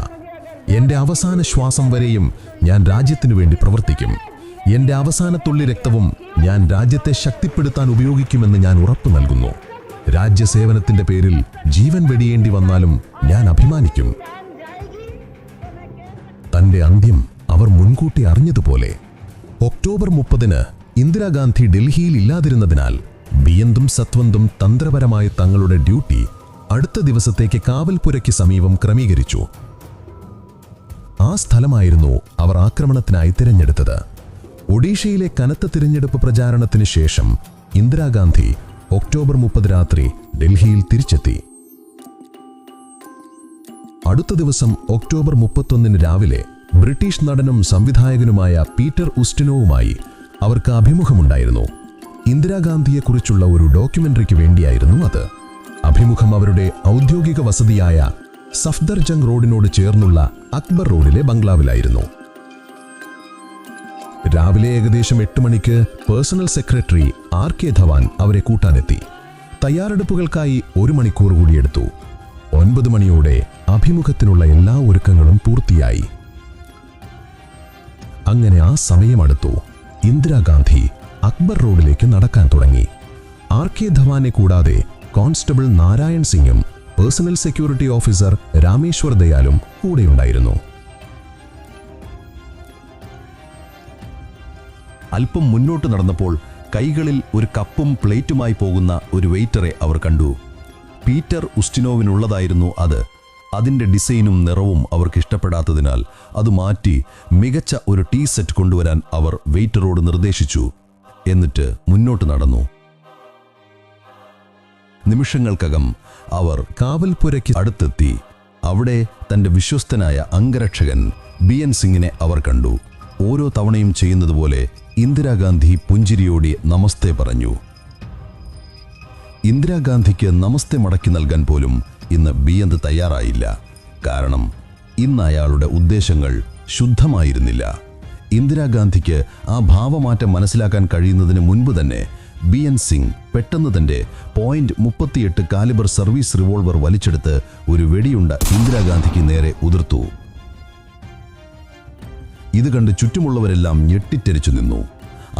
എൻ്റെ അവസാന ശ്വാസം വരെയും ഞാൻ രാജ്യത്തിനു വേണ്ടി പ്രവർത്തിക്കും. എൻ്റെ അവസാന തുള്ളി രക്തവും ഞാൻ രാജ്യത്തെ ശക്തിപ്പെടുത്താൻ ഉപയോഗിക്കുമെന്ന് ഞാൻ ഉറപ്പു നൽകുന്നു. രാജ്യസേവനത്തിന്റെ പേരിൽ ജീവൻ വെടിയേണ്ടി വന്നാലും ഞാൻ അഭിമാനിക്കും. തന്റെ അന്ത്യം അവർ മുൻകൂട്ടി അറിഞ്ഞതുപോലെ. ഒക്ടോബർ 30-ന് ഇന്ദിരാഗാന്ധി ഡൽഹിയിൽ ഇല്ലാതിരുന്നതിനാൽ ബിയന്തും സത്വന്തും തന്ത്രപരമായ തങ്ങളുടെ ഡ്യൂട്ടി അടുത്ത ദിവസത്തേക്ക് കാവൽപുരയ്ക്ക് സമീപം ക്രമീകരിച്ചു. ആ സ്ഥലമായിരുന്നു അവർ ആക്രമണത്തിനായി തിരഞ്ഞെടുത്തത്. ഒഡീഷയിലെ കനത്ത തിരഞ്ഞെടുപ്പ് പ്രചാരണത്തിന് ശേഷം ഇന്ദിരാഗാന്ധി ഒക്ടോബർ 30 രാത്രി ഡൽഹിയിൽ തിരിച്ചെത്തി. അടുത്ത ദിവസം ഒക്ടോബർ 31 രാവിലെ ബ്രിട്ടീഷ് നടനും സംവിധായകനുമായ പീറ്റർ ഉസ്റ്റിനോവുമായി അവർക്ക് അഭിമുഖമുണ്ടായിരുന്നു. ഇന്ദിരാഗാന്ധിയെക്കുറിച്ചുള്ള ഒരു ഡോക്യുമെന്ററിക്ക് വേണ്ടിയായിരുന്നു അത്. അഭിമുഖം അവരുടെ ഔദ്യോഗിക വസതിയായ സഫ്ദർജംഗ് റോഡിനോട് ചേർന്നുള്ള അക്ബർ റോഡിലെ ബംഗ്ലാവിലായിരുന്നു. രാവിലെ ഏകദേശം 8 മണിക്ക് പേഴ്സണൽ സെക്രട്ടറി RK ധവാൻ അവരെ കൂട്ടാനെത്തി. തയ്യാറെടുപ്പുകൾക്കായി 1 മണിക്കൂർ കൂടിയെടുത്തു. 9 മണിയോടെ അഭിമുഖത്തിനുള്ള എല്ലാ ഒരുക്കങ്ങളും പൂർത്തിയായി. അങ്ങനെ ആ സമയമടുത്തു. ഇന്ദിരാഗാന്ധി അക്ബർ റോഡിലേക്ക് നടക്കാൻ തുടങ്ങി. RK ധവാനെ കൂടാതെ കോൺസ്റ്റബിൾ നാരായൺ സിംഗും പേഴ്സണൽ സെക്യൂരിറ്റി ഓഫീസർ രാമേശ്വർ ദയാലും കൂടെയുണ്ടായിരുന്നു. അല്പം മുന്നോട്ട് നടന്നപ്പോൾ കൈകളിൽ ഒരു കപ്പും പ്ലേറ്റുമായി പോകുന്ന ഒരു വെയിറ്ററെ അവർ കണ്ടു. പീറ്റർ ഉസ്റ്റിനോവിനുള്ളതായിരുന്നു അത്. അതിൻ്റെ ഡിസൈനും നിറവും അവർക്ക് ഇഷ്ടപ്പെടാത്തതിനാൽ അത് മാറ്റി മികച്ച ഒരു ടീ സെറ്റ് കൊണ്ടുവരാൻ അവർ വെയിറ്ററോട് നിർദ്ദേശിച്ചു. എന്നിട്ട് മുന്നോട്ട് നടന്നു. നിമിഷങ്ങൾക്കകം അവർ കാവൽപുരയ്ക്ക് അടുത്തെത്തി. അവിടെ തന്റെ വിശ്വസ്തനായ അംഗരക്ഷകൻ BN സിംഗിനെ അവർ കണ്ടു. ഓരോ തവണയും ചെയ്യുന്നതുപോലെ ഇന്ദിരാഗാന്ധി പുഞ്ചിരിയോടെ നമസ്തേ പറഞ്ഞു. ഇന്ദിരാഗാന്ധിക്ക് നമസ്തേ മടക്കി നൽകാൻ പോലും ഇന്ന് ബിയന്ത് തയ്യാറായില്ല. കാരണം ഇന്ന് അയാളുടെ ഉദ്ദേശങ്ങൾ ശുദ്ധമായിരുന്നില്ല. ഇന്ദിരാഗാന്ധിക്ക് ആ ഭാവമാറ്റം മനസ്സിലാക്കാൻ കഴിയുന്നതിന് മുൻപ് തന്നെ BN സിംഗ് പെട്ടെന്ന് തന്റെ .38 കാലിബർ സർവീസ് റിവോൾവർ വലിച്ചെടുത്ത് ഒരു വെടിയുണ്ട ഇന്ദിരാഗാന്ധിക്ക് നേരെ ഉതിർത്തു. ഇത് കണ്ട് ചുറ്റുമുള്ളവരെല്ലാം ഞെട്ടിത്തെറിച്ചു നിന്നു.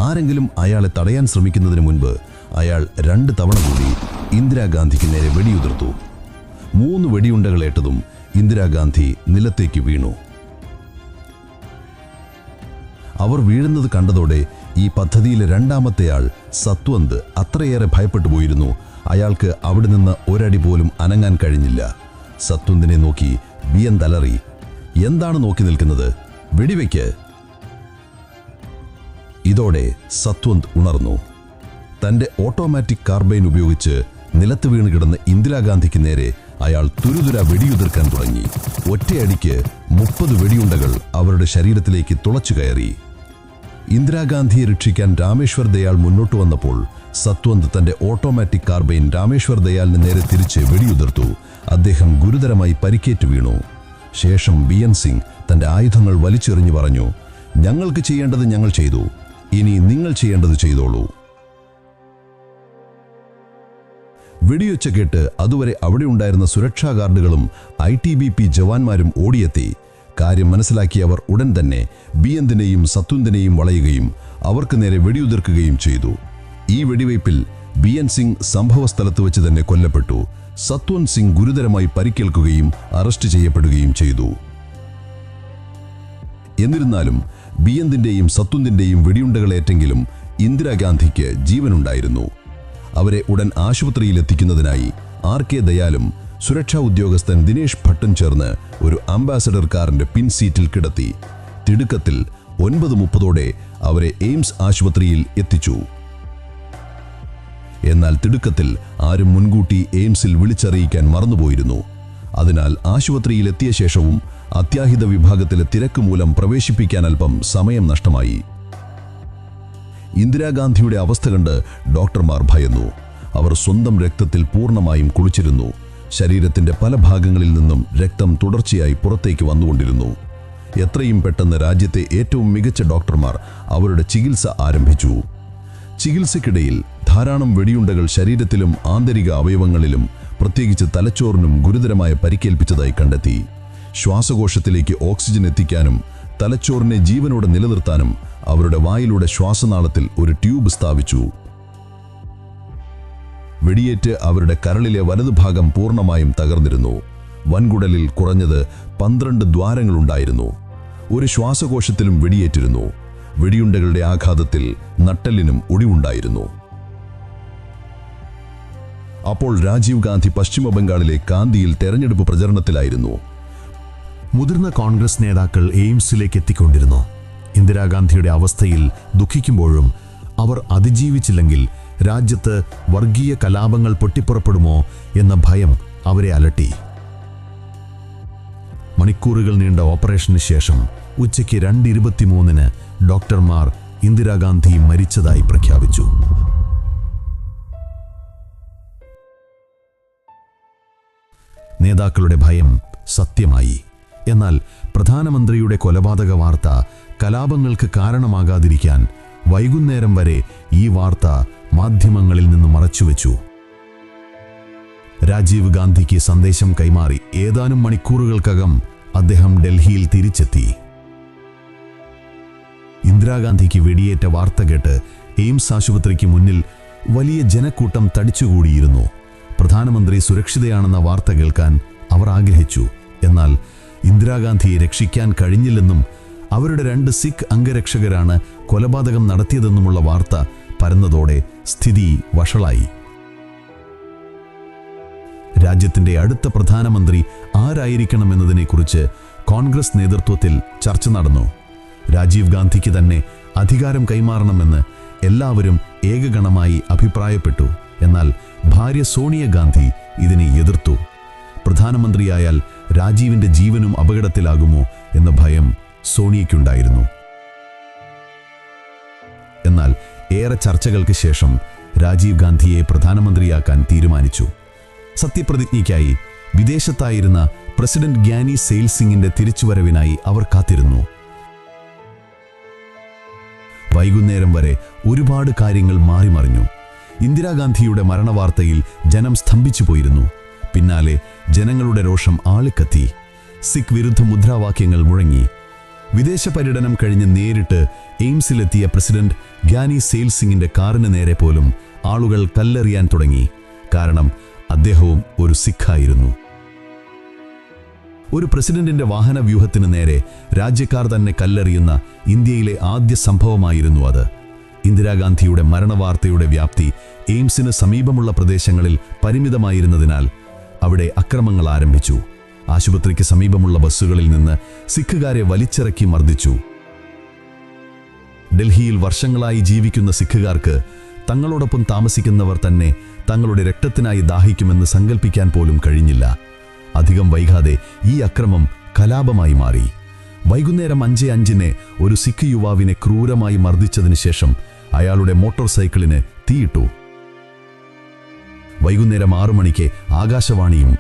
ആരെങ്കിലും അയാളെ തടയാൻ ശ്രമിക്കുന്നതിന് മുൻപ് അയാൾ 2 തവണ കൂടി ഇന്ദിരാഗാന്ധിക്ക് നേരെ വെടിയുതിർത്തു. 3 വെടിയുണ്ടകളേറ്റതും ഇന്ദിരാഗാന്ധി നിലത്തേക്ക് വീണു. അവർ വീഴുന്നത് കണ്ടതോടെ ഈ പദ്ധതിയിലെ 2ാമത്തെ ആൾ സത്വന്ത് അത്രയേറെ ഭയപ്പെട്ടു പോയിരുന്നു. അയാൾക്ക് അവിടെ നിന്ന് ഒരടി പോലും അനങ്ങാൻ കഴിഞ്ഞില്ല. സത്വന്തിനെ നോക്കി BN അലറി, എന്താണ് നോക്കി നിൽക്കുന്നത്? വെടിവെക്ക്. ഇതോടെ സത്വന്ത് ഉണർന്നു. തന്റെ ഓട്ടോമാറ്റിക് കാർബൈൻ ഉപയോഗിച്ച് നിലത്ത് വീണ് കിടന്ന ഇന്ദിരാഗാന്ധിക്ക് നേരെ അയാൾ തുരുതുര വെടിയുതിർക്കാൻ തുടങ്ങി. ഒറ്റയടിക്ക് 30 വെടിയുണ്ടകൾ അവരുടെ ശരീരത്തിലേക്ക് തുളച്ചു കയറി. ഇന്ദിരാഗാന്ധിയെ രക്ഷിക്കാൻ രാമേശ്വർ ദയാൽ മുന്നോട്ട് വന്നപ്പോൾ സത്വന്ത് തന്റെ ഓട്ടോമാറ്റിക് കാർബൈൻ രാമേശ്വർ ദയാലിന് നേരെ തിരിച്ച് വെടിയുതിർത്തു. അദ്ദേഹം ഗുരുതരമായി പരിക്കേറ്റു വീണു. ശേഷം BN സിംഗ് തന്റെ ആയുധങ്ങൾ വലിച്ചെറിഞ്ഞു പറഞ്ഞു, ഞങ്ങൾക്ക് ചെയ്യേണ്ടത് ഞങ്ങൾ ചെയ്തു, ഇനി നിങ്ങൾ ചെയ്യേണ്ടത് ചെയ്തോളൂ. വെടിയൊച്ച കേട്ട് അതുവരെ അവിടെ ഉണ്ടായിരുന്ന സുരക്ഷാ ഗാർഡുകളും ITBP ജവാന്മാരും ഓടിയെത്തി. കാര്യം മനസ്സിലാക്കിയ അവർ ഉടൻ തന്നെ ബിയന്തിനെയും സത്വന്തിനെയും വളയുകയും അവർക്ക് നേരെ വെടിയുതിർക്കുകയും ചെയ്തു. ഈ വെടിവയ്പിൽ BN സിംഗ് സംഭവസ്ഥലത്ത് വെച്ച് തന്നെ കൊല്ലപ്പെട്ടു. സത്വന്ത് സിംഗ് ഗുരുതരമായി പരിക്കേൽക്കുകയും അറസ്റ്റ് ചെയ്യപ്പെടുകയും ചെയ്തു. എന്നിരുന്നാലും ബിയന്തിന്റെയും സത്വന്തിന്റെയും വെടിയുണ്ടകളേറ്റെങ്കിലും ഇന്ദിരാഗാന്ധിക്ക് ജീവനുണ്ടായിരുന്നു. അവരെ ഉടൻ ആശുപത്രിയിൽ എത്തിക്കുന്നതിനായി RK ദയാലും സുരക്ഷാ ഉദ്യോഗസ്ഥൻ ദിനേശ് ഭട്ടും ചേർന്ന് ഒരു അംബാസഡർ കാറിന്റെ പിൻസീറ്റിൽ കിടത്തി. തിടുക്കത്തിൽ 9:30 അവരെ എയിംസ് ആശുപത്രിയിൽ എത്തിച്ചു. എന്നാൽ തിടുക്കത്തിൽ ആരും മുൻകൂട്ടി എയിംസിൽ വിളിച്ചറിയിക്കാൻ മറന്നുപോയിരുന്നു. അതിനാൽ ആശുപത്രിയിൽ എത്തിയ ശേഷവും അത്യാഹിത വിഭാഗത്തിലെ തിരക്ക് മൂലം പ്രവേശിപ്പിക്കാൻ അല്പം സമയം നഷ്ടമായി. ഇന്ദിരാഗാന്ധിയുടെ അവസ്ഥ കണ്ട് ഡോക്ടർമാർ ഭയന്നു. അവർ സ്വന്തം രക്തത്തിൽ പൂർണ്ണമായും കുളിച്ചിരുന്നു. ശരീരത്തിന്റെ പല ഭാഗങ്ങളിൽ നിന്നും രക്തം തുടർച്ചയായി പുറത്തേക്ക് വന്നുകൊണ്ടിരുന്നു. എത്രയും പെട്ടെന്ന് രാജ്യത്തെ ഏറ്റവും മികച്ച ഡോക്ടർമാർ അവരുടെ ചികിത്സ ആരംഭിച്ചു. ചികിത്സയ്ക്കിടയിൽ ധാരാളം വെടിയുണ്ടകൾ ശരീരത്തിലും ആന്തരിക അവയവങ്ങളിലും പ്രത്യേകിച്ച് തലച്ചോറിനും ഗുരുതരമായ പരിക്കേൽപ്പിച്ചതായി കണ്ടെത്തി. ശ്വാസകോശത്തിലേക്ക് ഓക്സിജൻ എത്തിക്കാനും തലച്ചോറിനെ ജീവനോടെ നിലനിർത്താനും അവരുടെ വായിലൂടെ ശ്വാസനാളത്തിൽ ഒരു ട്യൂബ് സ്ഥാപിച്ചു. വെടിയേറ്റ് അവരുടെ കരളിലെ വലതുഭാഗം പൂർണ്ണമായും തകർന്നിരുന്നു. വൻകുടലിൽ കുറഞ്ഞത് 12 ദ്വാരങ്ങളുണ്ടായിരുന്നു. ഒരു ശ്വാസകോശത്തിലും വെടിയേറ്റിരുന്നു. വെടിയുണ്ടകളുടെ ആഘാതത്തിൽ നട്ടെല്ലിനും ഒടിവുണ്ടായിരുന്നു. അപ്പോൾ രാജീവ് ഗാന്ധി പശ്ചിമ ബംഗാളിലെ കാന്തിയിൽ തെരഞ്ഞെടുപ്പ് പ്രചരണത്തിലായിരുന്നു. മുതിർന്ന കോൺഗ്രസ് നേതാക്കൾ എയിംസിലേക്ക് എത്തിക്കൊണ്ടിരുന്നു. ഇന്ദിരാഗാന്ധിയുടെ അവസ്ഥയിൽ ദുഃഖിക്കുമ്പോഴും അവർ അതിജീവിച്ചില്ലെങ്കിൽ രാജ്യത്ത് വർഗീയ കലാപങ്ങൾ പൊട്ടിപ്പുറപ്പെടുമോ എന്ന ഭയം അവരെ അലട്ടി. മണിക്കൂറുകൾ നീണ്ട ഓപ്പറേഷന് ശേഷം ഉച്ചയ്ക്ക് 2:23 ഡോക്ടർമാർ ഇന്ദിരാഗാന്ധി മരിച്ചതായി പ്രഖ്യാപിച്ചു. നേതാക്കളുടെ ഭയം സത്യമായി. എന്നാൽ പ്രധാനമന്ത്രിയുടെ കൊലപാതക വാർത്ത കലാപങ്ങൾക്ക് കാരണമാകാതിരിക്കാൻ വൈകുന്നേരം വരെ ഈ വാർത്ത മാധ്യമങ്ങളിൽ നിന്ന് മറച്ചുവെച്ചു. രാജീവ് ഗാന്ധിക്ക് സന്ദേശം കൈമാറി ഏതാനും മണിക്കൂറുകൾക്കകം അദ്ദേഹം ഡൽഹിയിൽ തിരിച്ചെത്തി. ഇന്ദിരാഗാന്ധിക്ക് വെടിയേറ്റ വാർത്ത കേട്ട് എയിംസ് ആശുപത്രിക്ക് മുന്നിൽ വലിയ ജനക്കൂട്ടം തടിച്ചുകൂടിയിരുന്നു. പ്രധാനമന്ത്രി സുരക്ഷിതയാണെന്ന വാർത്ത കേൾക്കാൻ അവർ ആഗ്രഹിച്ചു. എന്നാൽ ഇന്ദിരാഗാന്ധിയെ രക്ഷിക്കാൻ കഴിഞ്ഞില്ലെന്നും അവരുടെ 2 സിഖ് അംഗരക്ഷകരാണ് കൊലപാതകം നടത്തിയതെന്നുമുള്ള വാർത്ത പരന്നതോടെ സ്ഥിതി വഷളായി. രാജ്യത്തിന്റെ അടുത്ത പ്രധാനമന്ത്രി ആരായിരിക്കണമെന്നതിനെക്കുറിച്ച് കോൺഗ്രസ് നേതൃത്വത്തിൽ ചർച്ച നടന്നു. രാജീവ് ഗാന്ധിക്ക് തന്നെ അധികാരം കൈമാറണമെന്ന് എല്ലാവരും ഏകഗണമായി അഭിപ്രായപ്പെട്ടു. എന്നാൽ ഭാര്യ സോണിയാഗാന്ധി ഇതിനെ എതിർത്തു. പ്രധാനമന്ത്രിയായാൽ രാജീവിന്റെ ജീവനും അപകടത്തിലാകുമോ എന്ന ഭയം സോണിയയ്ക്കുണ്ടായിരുന്നു. എന്നാൽ ഏറെ ചർച്ചകൾക്ക് ശേഷം രാജീവ് ഗാന്ധിയെ പ്രധാനമന്ത്രിയാക്കാൻ തീരുമാനിച്ചു. സത്യപ്രതിജ്ഞയ്ക്കായി വിദേശത്തായിരുന്ന പ്രസിഡന്റ് ഗ്യാനി സെയിൽ സിംഗിന്റെ തിരിച്ചുവരവിനായി അവർ കാത്തിരുന്നു. വൈകുന്നേരം വരെ ഒരുപാട് കാര്യങ്ങൾ മാറിമറിഞ്ഞു. ഇന്ദിരാഗാന്ധിയുടെ മരണവാർത്തയിൽ ജനം സ്തംഭിച്ചു പോയിരുന്നു. പിന്നാലെ ജനങ്ങളുടെ രോഷം ആളിക്കത്തി. സിഖ് വിരുദ്ധ മുദ്രാവാക്യങ്ങൾ മുഴങ്ങി. വിദേശ പര്യടനം കഴിഞ്ഞ് നേരിട്ട് എയിംസിലെത്തിയ പ്രസിഡന്റ് ഗ്യാനി സെയിൽ സിംഗിന്റെ കാറിന് നേരെ പോലും ആളുകൾ കല്ലെറിയാൻ തുടങ്ങി. കാരണം അദ്ദേഹവും ഒരു സിഖായിരുന്നു. ഒരു പ്രസിഡന്റിന്റെ വാഹന വ്യൂഹത്തിന് നേരെ രാജ്യക്കാർ തന്നെ കല്ലെറിയുന്ന ഇന്ത്യയിലെ ആദ്യ സംഭവമായിരുന്നു അത്. ഇന്ദിരാഗാന്ധിയുടെ മരണവാർത്തയുടെ വ്യാപ്തി എയിംസിന് സമീപമുള്ള പ്രദേശങ്ങളിൽ പരിമിതമായിരുന്നതിനാൽ അവിടെ അക്രമങ്ങൾ ആരംഭിച്ചു. ആശുപത്രിക്ക് സമീപമുള്ള ബസ്സുകളിൽ നിന്ന് സിഖുകാരെ വലിച്ചിറക്കി മർദ്ദിച്ചു. ഡൽഹിയിൽ വർഷങ്ങളായി ജീവിക്കുന്ന സിഖുകാർക്ക് തങ്ങളോടൊപ്പം താമസിക്കുന്നവർ തന്നെ തങ്ങളുടെ രക്തത്തിനായി ദാഹിക്കുമെന്ന് സങ്കല്പിക്കാൻ പോലും കഴിഞ്ഞില്ല. അധികം വൈകാതെ ഈ അക്രമം കലാപമായി മാറി. വൈകുന്നേരം 5:05 ഒരു സിഖ് യുവാവിനെ ക്രൂരമായി മർദ്ദിച്ചതിന് ശേഷം അയാളുടെ മോട്ടോർ സൈക്കിളിന് തീയിട്ടു. വൈകുന്നേരം 6 മണിക്ക് ആകാശവാണിയും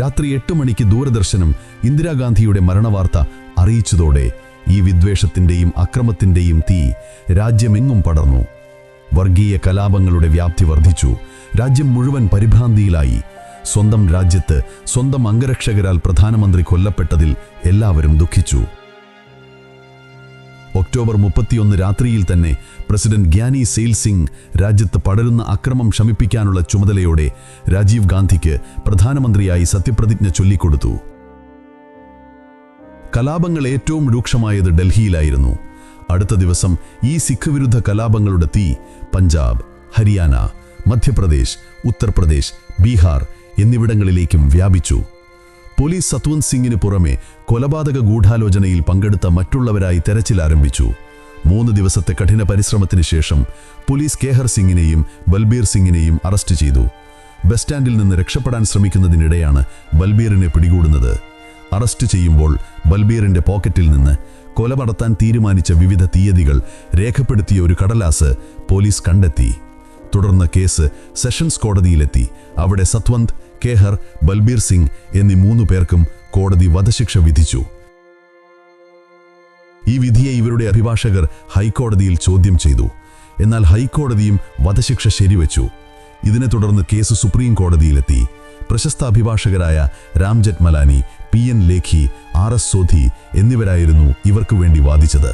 രാത്രി 8 മണിക്ക് ദൂരദർശനും ഇന്ദിരാഗാന്ധിയുടെ മരണവാർത്ത അറിയിച്ചതോടെ ഈ വിദ്വേഷത്തിന്റെയും അക്രമത്തിന്റെയും തീ രാജ്യമെങ്ങും പടർന്നു. വർഗീയ കലാപങ്ങളുടെ വ്യാപ്തി വർദ്ധിച്ചു. രാജ്യം മുഴുവൻ പരിഭ്രാന്തിയിലായി. സ്വന്തം രാജ്യത്ത് സ്വന്തം അംഗരക്ഷകരാൽ പ്രധാനമന്ത്രി കൊല്ലപ്പെട്ടതിൽ എല്ലാവരും ദുഃഖിച്ചു. ഒക്ടോബർ 31 രാത്രിയിൽ തന്നെ പ്രസിഡന്റ് ഗ്യാനി സെയിൽ സിംഗ് രാജ്യത്ത് പടരുന്ന അക്രമം ശമിപ്പിക്കാനുള്ള ചുമതലയോടെ രാജീവ് ഗാന്ധിക്ക് പ്രധാനമന്ത്രിയായി സത്യപ്രതിജ്ഞ ചൊല്ലിക്കൊടുത്തു. കലാപങ്ങൾ ഏറ്റവും രൂക്ഷമായത് ഡൽഹിയിലായിരുന്നു. അടുത്ത ദിവസം ഈ സിഖ് വിരുദ്ധ കലാപങ്ങളുടെ തീ പഞ്ചാബ്, ഹരിയാന, മധ്യപ്രദേശ്, ഉത്തർപ്രദേശ്, ബീഹാർ എന്നിവിടങ്ങളിലേക്കും വ്യാപിച്ചു. പോലീസ് സത്വന്ത് സിംഗിന് പുറമെ കൊലപാതക ഗൂഢാലോചനയിൽ പങ്കെടുത്ത മറ്റുള്ളവരായി തെരച്ചിൽ ആരംഭിച്ചു. 3 ദിവസത്തെ കഠിന പരിശ്രമത്തിന് ശേഷം പോലീസ് കേഹർ സിംഗിനെയും ബൽബീർ സിംഗിനെയും അറസ്റ്റ് ചെയ്തു. ബസ് സ്റ്റാൻഡിൽ നിന്ന് രക്ഷപ്പെടാൻ ശ്രമിക്കുന്നതിനിടെയാണ് ബൽബീറിനെ പിടികൂടുന്നത്. അറസ്റ്റ് ചെയ്യുമ്പോൾ ബൽബീറിന്റെ പോക്കറ്റിൽ നിന്ന് കൊല നടത്താൻ തീരുമാനിച്ച വിവിധ തീയതികൾ രേഖപ്പെടുത്തിയ ഒരു കടലാസ് പോലീസ് കണ്ടെത്തി. തുടർന്ന് കേസ് സെഷൻസ് കോടതിയിലെത്തി. അവിടെ സത്വന്ത്, കേഹർ, ബൽബീർ സിംഗ് എന്നീ 3 പേർക്കും കോടതി വധശിക്ഷ വിധിച്ചു. ഈ വിധിയെ ഇവരുടെ അഭിഭാഷകർ ഹൈക്കോടതിയിൽ ചോദ്യം ചെയ്തു. എന്നാൽ ഹൈക്കോടതിയും വധശിക്ഷ ശരിവെച്ചു. ഇതിനെ തുടർന്ന് കേസ് സുപ്രീം കോടതിയിലെത്തി. പ്രശസ്ത അഭിഭാഷകരായ രാം ജെഠ്മലാനി, PN ലേഖി, RS സോധി എന്നിവരായിരുന്നു ഇവർക്കു വേണ്ടി വാദിച്ചത്.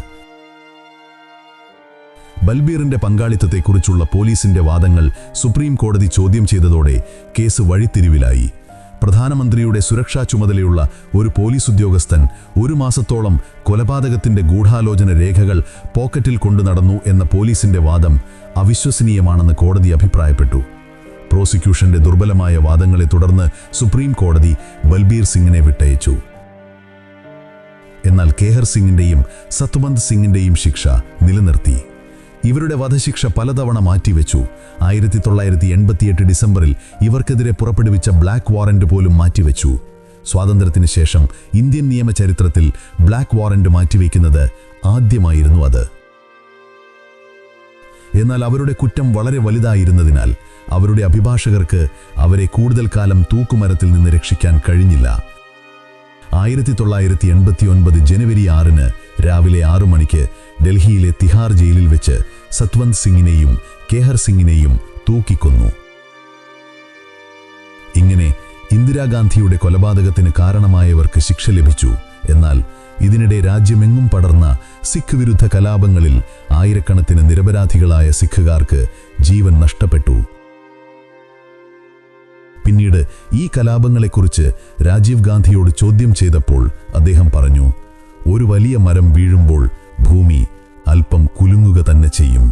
ബൽബീറിന്റെ പങ്കാളിത്തത്തെക്കുറിച്ചുള്ള പോലീസിന്റെ വാദങ്ങൾ സുപ്രീം കോടതി ചോദ്യം ചെയ്തതോടെ കേസ് വഴിത്തിരിവിലായി. പ്രധാനമന്ത്രിയുടെ സുരക്ഷാ ചുമതലയുള്ള ഒരു പോലീസ് ഉദ്യോഗസ്ഥൻ 1 മാസത്തോളം കൊലപാതകത്തിന്റെ ഗൂഢാലോചന രേഖകൾ പോക്കറ്റിൽ കൊണ്ടു നടന്നു എന്ന പോലീസിന്റെ വാദം അവിശ്വസനീയമാണെന്ന് കോടതി അഭിപ്രായപ്പെട്ടു. പ്രോസിക്യൂഷന്റെ ദുർബലമായ വാദങ്ങളെ തുടർന്ന് സുപ്രീം കോടതി ബൽബീർ സിംഗിനെ വിട്ടയച്ചു. എന്നാൽ കേഹർ സിംഗിന്റെയും സത്വന്ത് സിംഗിന്റെയും ശിക്ഷ നിലനിർത്തി. ഇവരുടെ വധശിക്ഷ പലതവണ മാറ്റിവെച്ചു. 1988 ഡിസംബറിൽ ഇവർക്കെതിരെ പുറപ്പെടുവിച്ച ബ്ലാക്ക് വാറന്റ് പോലും മാറ്റിവെച്ചു. സ്വാതന്ത്ര്യത്തിന് ശേഷം ഇന്ത്യൻ നിയമചരിത്രത്തിൽ ബ്ലാക്ക് വാറന്റ് മാറ്റിവെക്കുന്നത് ആദ്യമായിരുന്നു അത്. എന്നാൽ അവരുടെ കുറ്റം വളരെ വലുതായിരുന്നതിനാൽ അവരുടെ അഭിഭാഷകർക്ക് അവരെ കൂടുതൽ കാലം തൂക്കുമരത്തിൽ നിന്ന് രക്ഷിക്കാൻ കഴിഞ്ഞില്ല. 1989 ജനുവരി 6 രാവിലെ 6 മണിക്ക് ഡൽഹിയിലെ തിഹാർ ജയിലിൽ വെച്ച് സത്വന്ത് സിംഗിനെയും കേഹർ സിംഗിനെയും തൂക്കിക്കൊന്നു. ഇങ്ങനെ ഇന്ദിരാഗാന്ധിയുടെ കൊലപാതകത്തിന് കാരണമായവർക്ക് ശിക്ഷ ലഭിച്ചു. എന്നാൽ ഇതിനിടെ രാജ്യമെങ്ങും പടർന്ന സിഖ് വിരുദ്ധ കലാപങ്ങളിൽ ആയിരക്കണക്കിന് നിരപരാധികളായ സിഖുകാർക്ക് ജീവൻ നഷ്ടപ്പെട്ടു. പിന്നീട് ഈ കലാപങ്ങളെക്കുറിച്ച് രാജീവ് ഗാന്ധിയോട് ചോദ്യം ചെയ്തപ്പോൾ അദ്ദേഹം പറഞ്ഞു, ഒരു വലിയ മരം വീഴുമ്പോൾ ഭൂമി അല്പം കുലുങ്ങുക തന്നെ ചെയ്യും.